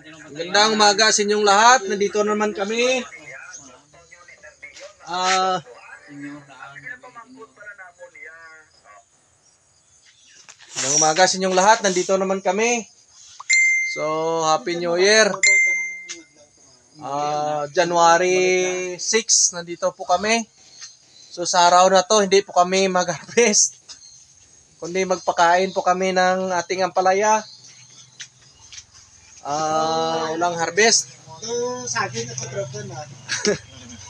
Magandang umaga sa inyong lahat. Nandito naman kami. Magandang umaga sa inyong lahat. Nandito naman kami. So, Happy New Year. January 6, nandito po kami. So, sa araw na to, hindi po kami mag-harvest. Kundi magpakain po kami ng ating ampalaya. Walang harvest.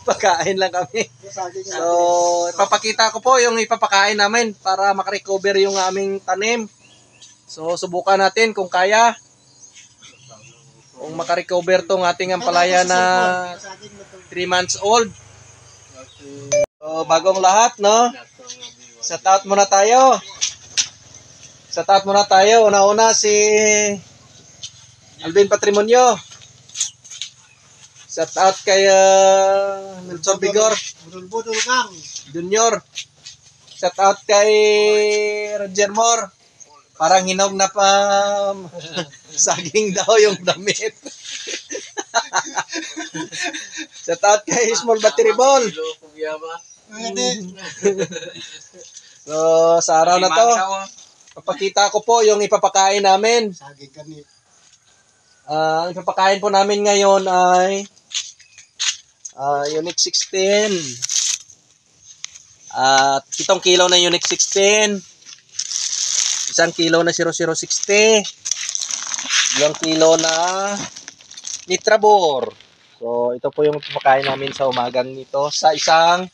Pagkain lang kami. So, ipapakita ko po yung ipapakain namin para makarecover yung aming tanim. So, subukan natin kung kaya. Kung makarecover tong ating ampalaya na 3 months old. So, bagong lahat, no? Shout out muna tayo. Shout out muna tayo. Una-una si Alvin Patrimonio. Shout out kay Nelson Bigor Budol Kang Junior. Shout out kay Roger Moore. Parang hinog na pa saging daw yung damit. Shout out kay Small Battery Ball. So, sa araw na to, papakita ko po yung ipapakain namin. saging kani. Ang ipapakain po namin ngayon ay Unique 16 at 7 kilo na Unique 16, 1 kilo na 0060, 2 kilo na Nitrabor. So ito po yung ipapakain namin sa umagang nito sa isang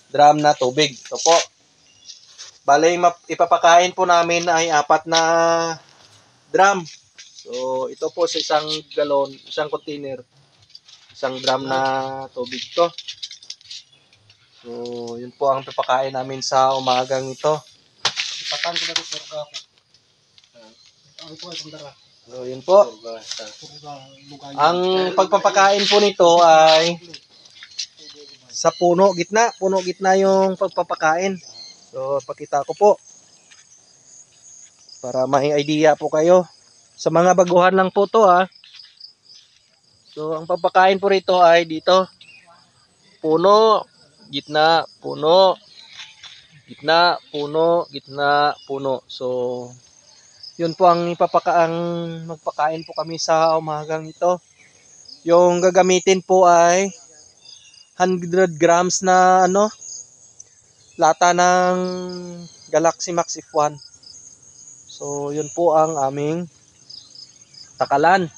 drum na tubig. Ito po, bale ipapakain po namin ay 4 na drum. So ito po sa isang galon, isang container, isang drum na tubig to. So, yun po ang papakain namin sa umagang ito. Ipatan ko na ko surga ko. Ang ko ay dara. So, yun po. Ang pagpapakain po nito ay sa puno gitna yung pagpapakain. So, pakita ko po para may idea po kayo. Sa mga baguhan lang po to ha. So, ang pagpapakain po rito ay dito. Puno, gitna, puno, gitna, puno, gitna, puno. So, yun po ang magpakain po kami sa umagang ito. Yung gagamitin po ay 100 grams na lata ng Galaxy Max F1. So, yun po ang aming takalan.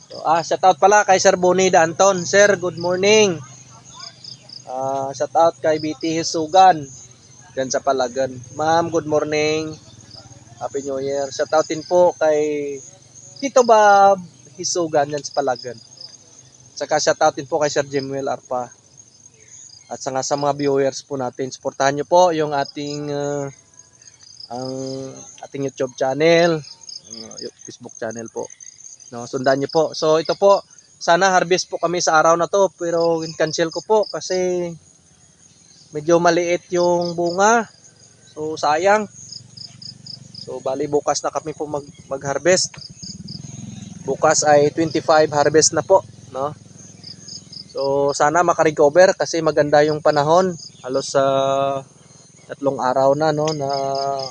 So, shout out pala kay Sir Bonnie Danton. Sir, good morning. Shout out kay BT Hisugan dyan sa Palagan. Ma'am, good morning. Happy New Year. Shout out din po kay Tito Bob Hisugan dyan sa Palagan. Saka shout out din po kay Sir Jemuel Arpa. At saka sa mga viewers po natin, supportahan nyo po yung ating YouTube channel, Facebook channel po. No, sundan nyo po. So ito po, sana harvest po kami sa araw na to, pero cancel ko po kasi medyo maliit yung bunga. So sayang. So bali bukas na kami po mag-harvest. Bukas ay 25 harvest na po, no? So sana makarecover kasi maganda yung panahon. Halos sa 3 araw na, no, na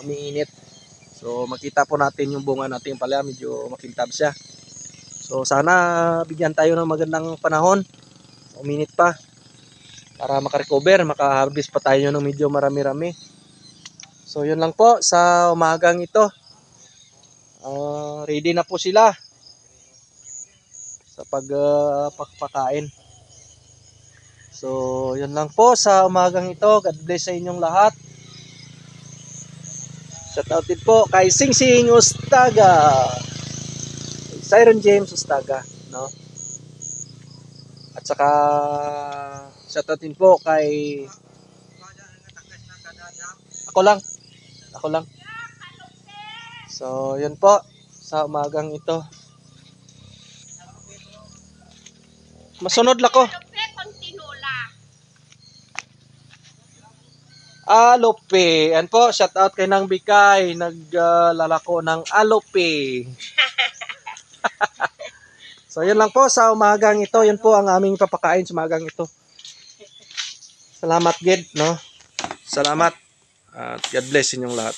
umiinit. So makita po natin yung bunga natin pala, medyo makintab siya. So sana bigyan tayo ng magandang panahon, uminit pa, para makarecover, makaharvest pa tayo ng medyo marami-rami. So yun lang po sa umagang ito. Ready na po sila sa pagpakain. So yun lang po sa umagang ito. God bless sa inyong lahat. Shout out din po kay Sing Sing Ustaga, Siren James Ustaga, no? At saka shoutout din po kay ako lang. So, yun po sa umagang ito. Masunod lang ko. Alope. Yan po, shoutout kay Nang Bikay, naglalako ng alope. So, yun lang po sa umagang ito. Yun po ang aming papakain sa umagang ito. Salamat, Gid, no? Salamat. At God bless inyong lahat.